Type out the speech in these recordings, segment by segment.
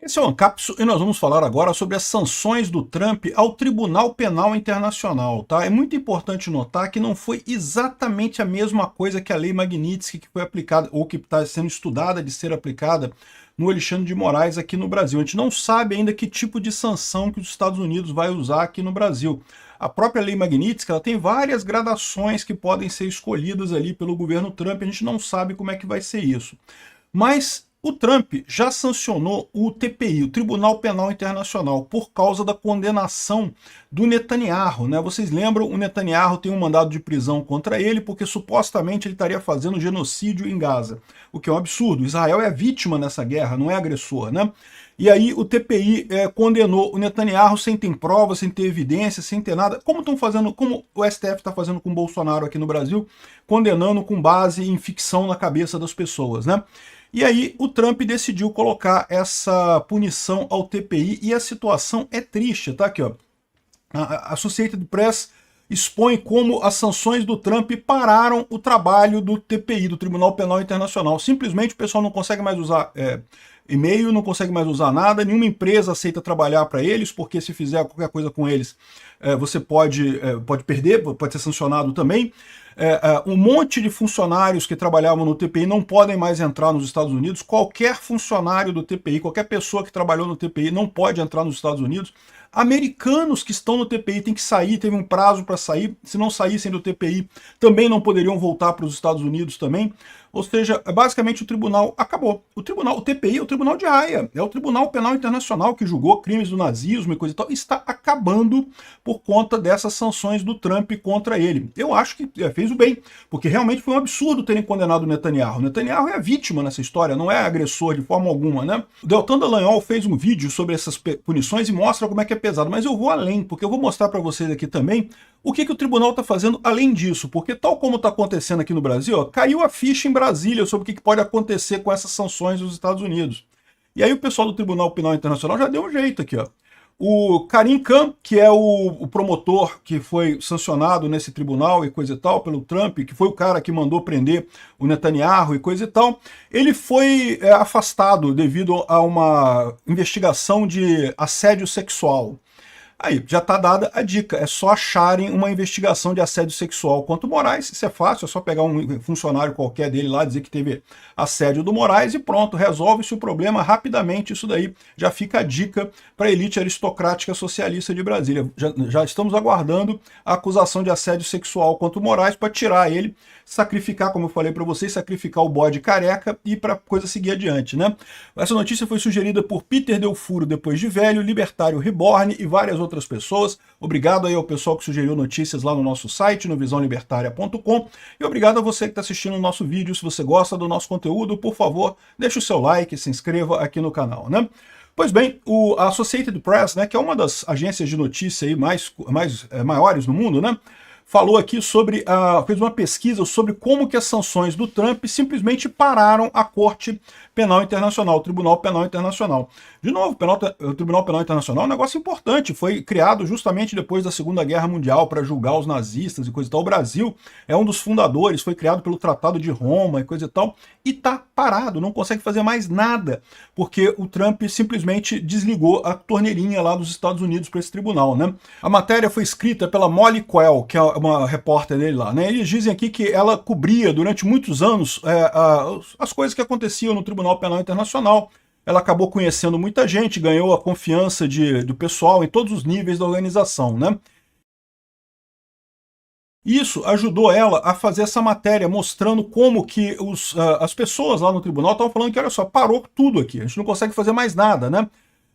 Esse é o Ancapsu e nós vamos falar agora sobre as sanções do Trump ao Tribunal Penal Internacional, tá? É muito importante notar que não foi exatamente a mesma coisa que a Lei Magnitsky que foi aplicada, ou que está sendo estudada de ser aplicada no Alexandre de Moraes aqui no Brasil. A gente não sabe ainda que tipo de sanção que os Estados Unidos vai usar aqui no Brasil. A própria Lei Magnitsky, ela tem várias gradações que podem ser escolhidas ali pelo governo Trump, a gente não sabe como é que vai ser isso. Mas o Trump já sancionou o TPI, o Tribunal Penal Internacional, por causa da condenação do Netanyahu, né? Vocês lembram, o Netanyahu tem um mandado de prisão contra ele porque supostamente ele estaria fazendo genocídio em Gaza, o que é um absurdo. Israel é vítima nessa guerra, não é agressor, né? E aí o TPI condenou o Netanyahu sem ter provas, sem ter evidência, sem ter nada, como estão fazendo, como o STF está fazendo com o Bolsonaro aqui no Brasil, condenando com base em ficção na cabeça das pessoas, né? E aí o Trump decidiu colocar essa punição ao TPI e a situação é triste, tá aqui, ó. A Associated Press expõe como as sanções do Trump pararam o trabalho do TPI, do Tribunal Penal Internacional. Simplesmente o pessoal não consegue mais usar e-mail, não consegue mais usar nada, nenhuma empresa aceita trabalhar para eles, porque se fizer qualquer coisa com eles, você pode perder, pode ser sancionado também. Um monte de funcionários que trabalhavam no TPI não podem mais entrar nos Estados Unidos. Qualquer funcionário do TPI, qualquer pessoa que trabalhou no TPI não pode entrar nos Estados Unidos. Americanos que estão no TPI têm que sair, teve um prazo para sair. Se não saíssem do TPI, também não poderiam voltar para os Estados Unidos também. Ou seja, basicamente o tribunal acabou. O TPI é o Tribunal de Haia, é o Tribunal Penal Internacional que julgou crimes do nazismo e coisa e tal, está acabando por conta dessas sanções do Trump contra ele. Eu acho que fez o bem, porque realmente foi um absurdo terem condenado o Netanyahu. O Netanyahu é a vítima nessa história, não é agressor de forma alguma, né? O Deltan Dallagnol fez um vídeo sobre essas punições e mostra como é que é pesado, mas eu vou além, porque eu vou mostrar para vocês aqui também o que o tribunal está fazendo além disso, porque tal como está acontecendo aqui no Brasil, ó, caiu a ficha em Brasília sobre o que pode acontecer com essas sanções dos Estados Unidos. E aí o pessoal do Tribunal Penal Internacional já deu um jeito aqui, ó. O Karim Khan, que é o promotor que foi sancionado nesse tribunal e coisa e tal, pelo Trump, que foi o cara que mandou prender o Netanyahu e coisa e tal, ele foi afastado devido a uma investigação de assédio sexual. Aí, já está dada a dica, é só acharem uma investigação de assédio sexual contra o Moraes, isso é fácil, é só pegar um funcionário qualquer dele lá, dizer que teve assédio do Moraes e pronto, resolve-se o problema rapidamente, isso daí já fica a dica para a elite aristocrática socialista de Brasília. Já estamos aguardando a acusação de assédio sexual contra o Moraes para tirar ele, sacrificar, como eu falei para vocês, sacrificar o bode careca e para a coisa seguir adiante, né? Essa notícia foi sugerida por Peter Del Furo, depois de velho, Libertário Reborn e várias outras pessoas. Obrigado aí ao pessoal que sugeriu notícias lá no nosso site, no visãolibertaria.com, e obrigado a você que está assistindo o nosso vídeo. Se você gosta do nosso conteúdo, por favor, deixe o seu like, se inscreva aqui no canal, né? Pois bem, a Associated Press, né, que é uma das agências de notícia aí maiores no mundo, né, falou aqui sobre, fez uma pesquisa sobre como que as sanções do Trump simplesmente pararam a Corte Penal Internacional, o Tribunal Penal Internacional. De novo, o Tribunal Penal Internacional é um negócio importante, foi criado justamente depois da Segunda Guerra Mundial para julgar os nazistas e coisa e tal. O Brasil é um dos fundadores, foi criado pelo Tratado de Roma e coisa e tal, e está parado, não consegue fazer mais nada, porque o Trump simplesmente desligou a torneirinha lá dos Estados Unidos para esse tribunal, né? A matéria foi escrita pela Molly Quell, que é uma repórter dele lá, né? Eles dizem aqui que ela cobria durante muitos anos as coisas que aconteciam no Tribunal Penal Internacional. Ela acabou conhecendo muita gente, ganhou a confiança do pessoal em todos os níveis da organização, né? Isso ajudou ela a fazer essa matéria, mostrando como que as pessoas lá no tribunal estavam falando que, olha só, parou tudo aqui, a gente não consegue fazer mais nada, né?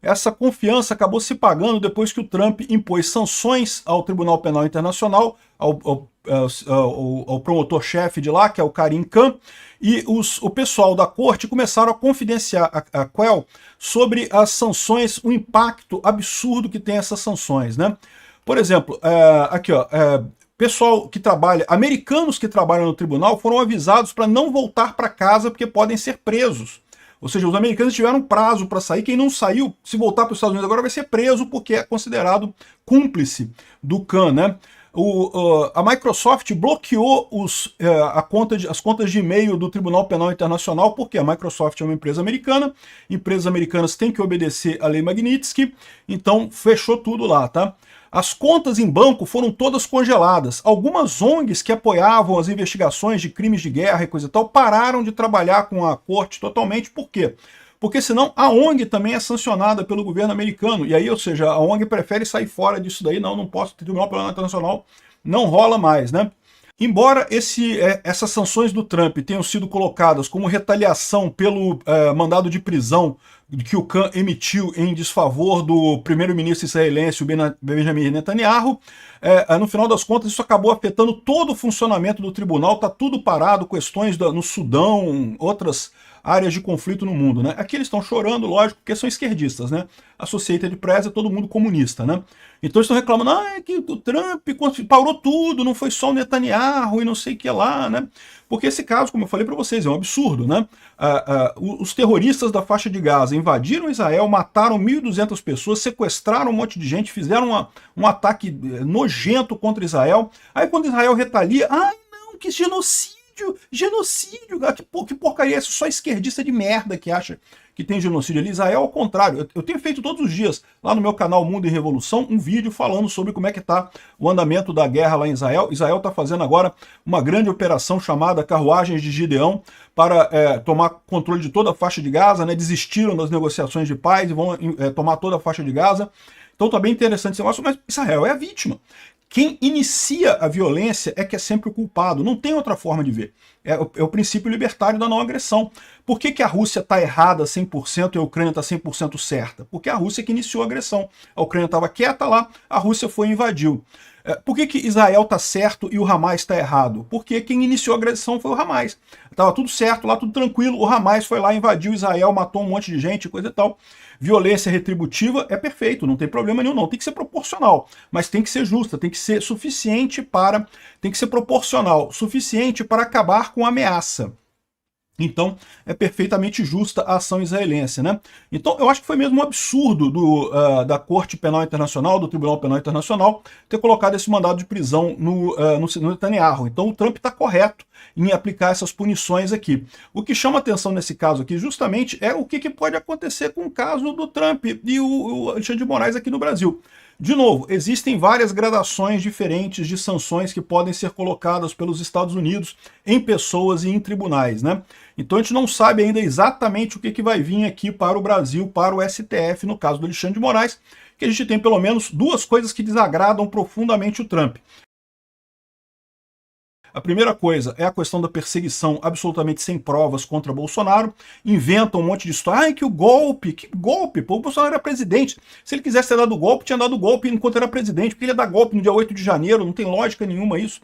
Essa confiança acabou se pagando depois que o Trump impôs sanções ao Tribunal Penal Internacional, ao promotor-chefe de lá, que é o Karim Khan, e o pessoal da corte começaram a confidenciar a Quell sobre as sanções, o impacto absurdo que tem essas sanções, né? Por exemplo, aqui, ó, pessoal que trabalha, americanos que trabalham no tribunal foram avisados para não voltar para casa porque podem ser presos. Ou seja, os americanos tiveram prazo para sair, quem não saiu, se voltar para os Estados Unidos agora vai ser preso porque é considerado cúmplice do Khan, né? A Microsoft bloqueou as contas de e-mail do Tribunal Penal Internacional, porque a Microsoft é uma empresa americana, empresas americanas têm que obedecer à lei Magnitsky, então fechou tudo lá, tá? As contas em banco foram todas congeladas. Algumas ONGs que apoiavam as investigações de crimes de guerra e coisa e tal pararam de trabalhar com a corte totalmente. Por quê? Porque senão a ONG também é sancionada pelo governo americano. E aí, ou seja, a ONG prefere sair fora disso daí. Não posso, o Tribunal Penal Internacional não rola mais, né? Embora essas sanções do Trump tenham sido colocadas como retaliação pelo mandado de prisão que o Khan emitiu em desfavor do primeiro-ministro israelense, o Benjamin Netanyahu, no final das contas isso acabou afetando todo o funcionamento do tribunal, está tudo parado, questões no Sudão, outras áreas de conflito no mundo, né? Aqui eles estão chorando, lógico, porque são esquerdistas, né? Associated Press é todo mundo comunista, né? Então eles estão reclamando, é que o Trump parou tudo, não foi só o Netanyahu e não sei o que lá, né? Porque esse caso, como eu falei para vocês, é um absurdo, né? Os terroristas da faixa de Gaza invadiram Israel, mataram 1.200 pessoas, sequestraram um monte de gente, fizeram um ataque nojento contra Israel. Aí quando Israel retalia, não, que genocídio, que porcaria é essa? Só esquerdista de merda que acha que tem genocídio ali. Israel, ao contrário, eu tenho feito todos os dias, lá no meu canal Mundo em Revolução, um vídeo falando sobre como é que está o andamento da guerra lá em Israel. Israel está fazendo agora uma grande operação chamada Carruagens de Gideão para tomar controle de toda a faixa de Gaza, né? Desistiram das negociações de paz e vão tomar toda a faixa de Gaza. Então está bem interessante esse negócio, mas Israel é a vítima. Quem inicia a violência é que é sempre o culpado, não tem outra forma de ver. É o princípio libertário da não agressão. Por que a Rússia está errada 100% e a Ucrânia está 100% certa? Porque a Rússia que iniciou a agressão. A Ucrânia estava quieta lá, a Rússia foi e invadiu. Por que Israel está certo e o Hamas está errado? Porque quem iniciou a agressão foi o Hamas. Estava tudo certo lá, tudo tranquilo, o Hamas foi lá, invadiu Israel, matou um monte de gente, coisa e tal. Violência retributiva é perfeito, não tem problema nenhum, não. Tem que ser proporcional, mas tem que ser justa, tem que ser tem que ser proporcional, suficiente para acabar com a ameaça. Então, é perfeitamente justa a ação israelense, né? Então, eu acho que foi mesmo um absurdo da Corte Penal Internacional, do Tribunal Penal Internacional, ter colocado esse mandado de prisão no Netanyahu. Então, o Trump está correto em aplicar essas punições aqui. O que chama atenção nesse caso aqui, justamente, é o que pode acontecer com o caso do Trump e o Alexandre de Moraes aqui no Brasil. De novo, existem várias gradações diferentes de sanções que podem ser colocadas pelos Estados Unidos em pessoas e em tribunais, né? Então a gente não sabe ainda exatamente o que vai vir aqui para o Brasil, para o STF, no caso do Alexandre de Moraes, que a gente tem pelo menos duas coisas que desagradam profundamente o Trump. A primeira coisa é a questão da perseguição absolutamente sem provas contra Bolsonaro. Inventam um monte de história. Que golpe! Que golpe! Pô, o Bolsonaro era presidente. Se ele quisesse ter dado golpe, tinha dado golpe enquanto era presidente. Porque ele ia dar golpe no dia 8 de janeiro, não tem lógica nenhuma isso.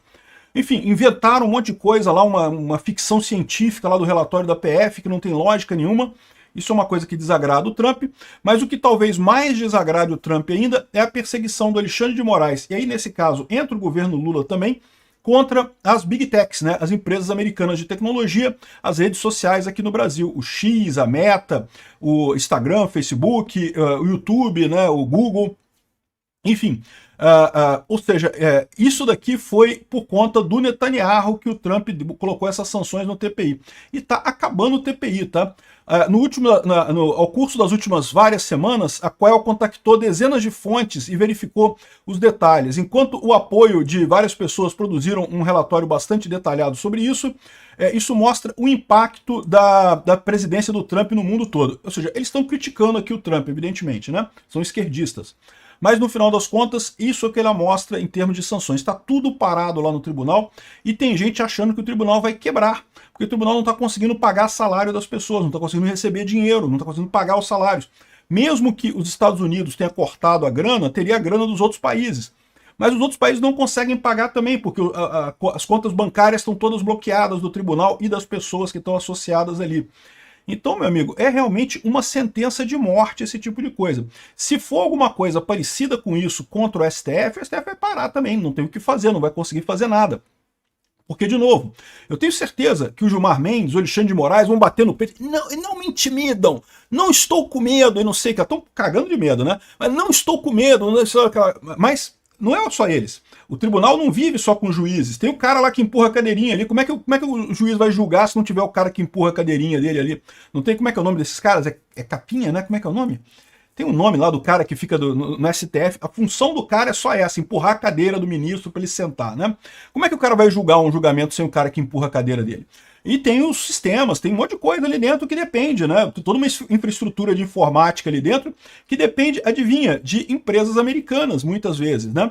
Enfim, inventaram um monte de coisa lá, uma ficção científica lá do relatório da PF, que não tem lógica nenhuma. Isso é uma coisa que desagrada o Trump, mas o que talvez mais desagrade o Trump ainda é a perseguição do Alexandre de Moraes. E aí, nesse caso, entra o governo Lula também, contra as Big Techs, né? As empresas americanas de tecnologia, as redes sociais aqui no Brasil, o X, a Meta, o Instagram, o Facebook, o YouTube, né? O Google, enfim. Ou seja, isso daqui foi por conta do Netanyahu que o Trump colocou essas sanções no TPI. E está acabando o TPI, tá? Ao curso das últimas várias semanas, a Quell contactou dezenas de fontes e verificou os detalhes. Enquanto o apoio de várias pessoas produziram um relatório bastante detalhado sobre isso, isso mostra o impacto da presidência do Trump no mundo todo. Ou seja, eles estão criticando aqui o Trump, evidentemente, né? São esquerdistas. Mas no final das contas, isso é o que ele mostra em termos de sanções. Está tudo parado lá no tribunal e tem gente achando que o tribunal vai quebrar, porque o tribunal não está conseguindo pagar salário das pessoas, não está conseguindo receber dinheiro, não está conseguindo pagar os salários. Mesmo que os Estados Unidos tenha cortado a grana, teria a grana dos outros países. Mas os outros países não conseguem pagar também, porque as contas bancárias estão todas bloqueadas do tribunal e das pessoas que estão associadas ali. Então, meu amigo, é realmente uma sentença de morte esse tipo de coisa. Se for alguma coisa parecida com isso contra o STF vai parar também, não tem o que fazer, não vai conseguir fazer nada. Porque, de novo, eu tenho certeza que o Gilmar Mendes, o Alexandre de Moraes vão bater no peito. Não me intimidam, não estou com medo, e não sei, que estão cagando de medo, né? Mas não estou com medo, mas não é só eles. O tribunal não vive só com juízes. Tem o cara lá que empurra a cadeirinha ali. Como é que o juiz vai julgar se não tiver o cara que empurra a cadeirinha dele ali? Não tem, como é que é o nome desses caras? É capinha, né? Como é que é o nome? Tem um nome lá do cara que fica no STF. A função do cara é só essa, empurrar a cadeira do ministro para ele sentar, né? Como é que o cara vai julgar um julgamento sem o cara que empurra a cadeira dele? E tem os sistemas, tem um monte de coisa ali dentro que depende, né? Tem toda uma infraestrutura de informática ali dentro que depende, adivinha, de empresas americanas, muitas vezes, né?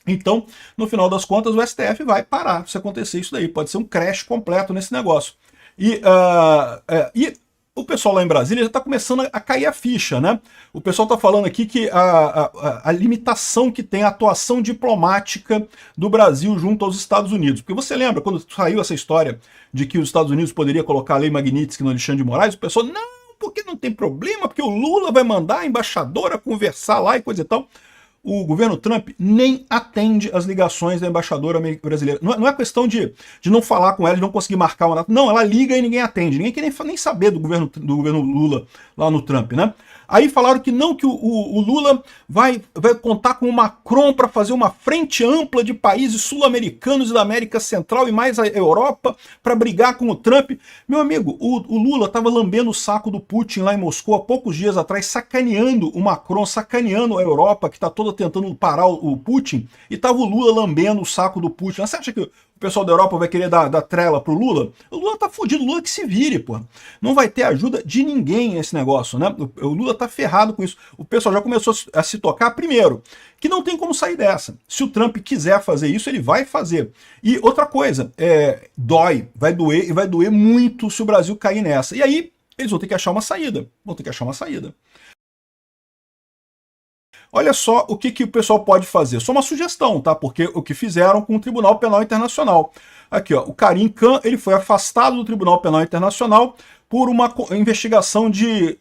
Então, no final das contas, o STF vai parar se acontecer isso daí. Pode ser um crash completo nesse negócio. E o pessoal lá em Brasília já está começando a cair a ficha, né? O pessoal está falando aqui que a limitação que tem a atuação diplomática do Brasil junto aos Estados Unidos. Porque você lembra, quando saiu essa história de que os Estados Unidos poderia colocar a lei Magnitsky no Alexandre de Moraes, o pessoal, não, porque não tem problema, porque o Lula vai mandar a embaixadora conversar lá e coisa e tal. O governo Trump nem atende as ligações da embaixadora brasileira. Não é questão de não falar com ela, de não conseguir marcar uma data. Não, ela liga e ninguém atende. Ninguém quer nem saber do governo Lula lá no Trump, né? Aí falaram que não, que o Lula vai contar com o Macron para fazer uma frente ampla de países sul-americanos e da América Central e mais a Europa para brigar com o Trump. Meu amigo, o Lula estava lambendo o saco do Putin lá em Moscou há poucos dias atrás, sacaneando o Macron, sacaneando a Europa, que está toda tentando parar o Putin, e estava o Lula lambendo o saco do Putin. Você acha que o pessoal da Europa vai querer dar trela pro Lula? O Lula tá fudido, o Lula que se vire, pô. Não vai ter ajuda de ninguém nesse negócio, né? O Lula tá ferrado com isso. O pessoal já começou a se tocar, primeiro, que não tem como sair dessa. Se o Trump quiser fazer isso, ele vai fazer. E outra coisa, dói, vai doer, e vai doer muito se o Brasil cair nessa. E aí, eles vão ter que achar uma saída. Olha só o que o pessoal pode fazer. Só uma sugestão, tá? Porque o que fizeram com o Tribunal Penal Internacional. Aqui, ó, o Karim Khan, ele foi afastado do Tribunal Penal Internacional por uma investigação de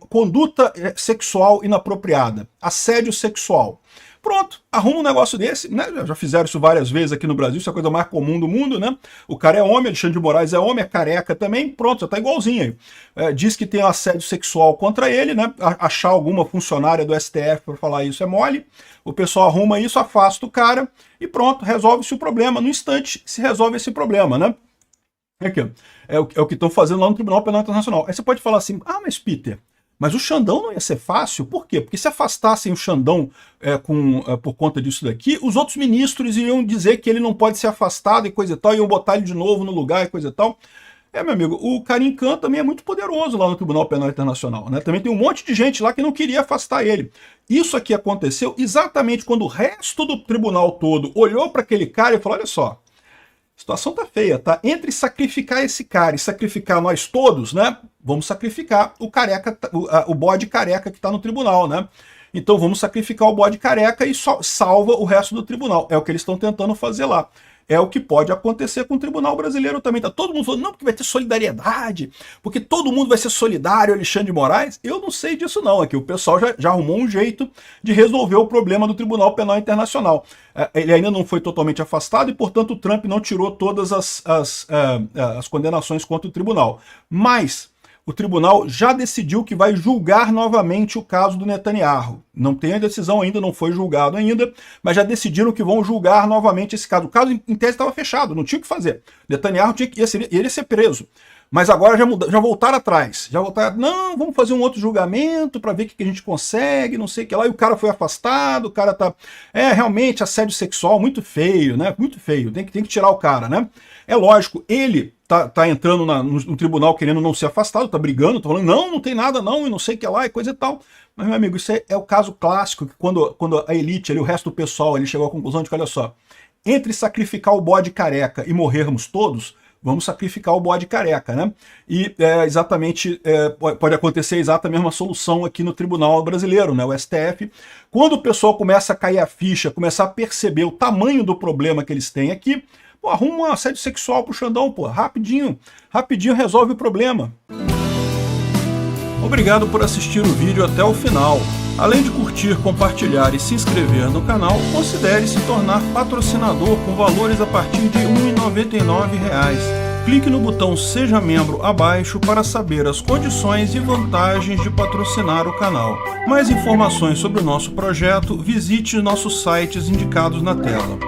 conduta sexual inapropriada, assédio sexual. Pronto, arruma um negócio desse, né? Já fizeram isso várias vezes aqui no Brasil, isso é a coisa mais comum do mundo, né? O cara é homem, Alexandre de Moraes é homem, é careca também, pronto, já tá igualzinho aí. Diz que tem um assédio sexual contra ele, né? Achar alguma funcionária do STF para falar isso é mole. O pessoal arruma isso, afasta o cara e pronto, resolve-se o problema. No instante se resolve esse problema, né? Aqui, é o que estão fazendo lá no Tribunal Penal Internacional. Aí você pode falar assim, mas Peter, mas o Xandão não ia ser fácil? Por quê? Porque se afastassem o Xandão por conta disso daqui, os outros ministros iam dizer que ele não pode ser afastado e coisa e tal, iam botar ele de novo no lugar e coisa e tal. Meu amigo, o Karim Khan também é muito poderoso lá no Tribunal Penal Internacional, né? Também tem um monte de gente lá que não queria afastar ele. Isso aqui aconteceu exatamente quando o resto do tribunal todo olhou para aquele cara e falou, olha só, a situação tá feia, tá? Entre sacrificar esse cara e sacrificar nós todos, né? Vamos sacrificar o careca, o bode careca que tá no tribunal, né? Então vamos sacrificar o bode careca e salva o resto do tribunal. É o que eles estão tentando fazer lá. É o que pode acontecer com o Tribunal Brasileiro também. Tá todo mundo falando, não, porque vai ter solidariedade, porque todo mundo vai ser solidário, Alexandre de Moraes. Eu não sei disso não, aqui o pessoal já arrumou um jeito de resolver o problema do Tribunal Penal Internacional. Ele ainda não foi totalmente afastado e, portanto, o Trump não tirou todas as condenações contra o tribunal. Mas o tribunal já decidiu que vai julgar novamente o caso do Netanyahu. Não tem a decisão ainda, não foi julgado ainda, mas já decidiram que vão julgar novamente esse caso. O caso, em tese, estava fechado, não tinha o que fazer. Netanyahu ia ser preso. Mas agora já voltaram atrás. Já voltaram, não, vamos fazer um outro julgamento para ver o que a gente consegue, não sei o que lá. E o cara foi afastado, o cara tá... realmente, assédio sexual, muito feio, né? Muito feio, tem que tirar o cara, né? É lógico, ele tá entrando no tribunal querendo não ser afastado, tá brigando, tá falando, não tem nada não, e não sei o que lá, e coisa e tal. Mas, meu amigo, isso é o caso clássico, que quando a elite, ali, o resto do pessoal, ele chegou à conclusão de que, olha só, entre sacrificar o bode careca e morrermos todos, vamos sacrificar o bode careca, né? E pode acontecer exatamente a mesma solução aqui no Tribunal Brasileiro, né? O STF. Quando o pessoal começa a cair a ficha, começar a perceber o tamanho do problema que eles têm aqui, pô, arruma um assédio sexual pro Xandão, pô, rapidinho resolve o problema. Obrigado por assistir o vídeo até o final. Além de curtir, compartilhar e se inscrever no canal, considere se tornar patrocinador com valores a partir de R$ 1,99. Clique no botão Seja Membro abaixo para saber as condições e vantagens de patrocinar o canal. Mais informações sobre o nosso projeto, visite nossos sites indicados na tela.